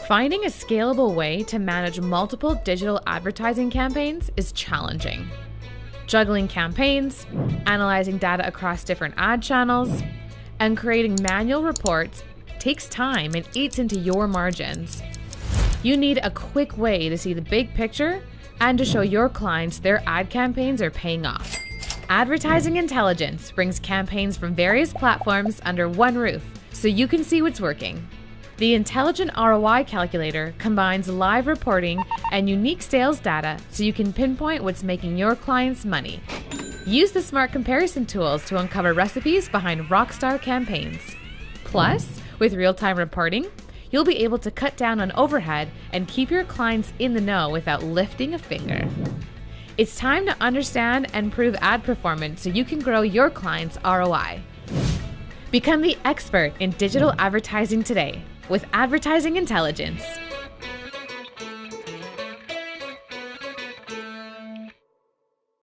Finding a scalable way to manage multiple digital advertising campaigns is challenging. Juggling campaigns, analyzing data across different ad channels, and creating manual reports takes time and eats into your margins. You need a quick way to see the big picture and to show your clients their ad campaigns are paying off. Advertising Intelligence brings campaigns from various platforms under one roof so you can see what's working. The Intelligent ROI Calculator combines live reporting and unique sales data so you can pinpoint what's making your clients money. Use the smart comparison tools to uncover recipes behind rockstar campaigns. Plus, with real-time reporting, you'll be able to cut down on overhead and keep your clients in the know without lifting a finger. It's time to understand and prove ad performance so you can grow your clients' ROI. Become the expert in digital advertising today with Advertising Intelligence.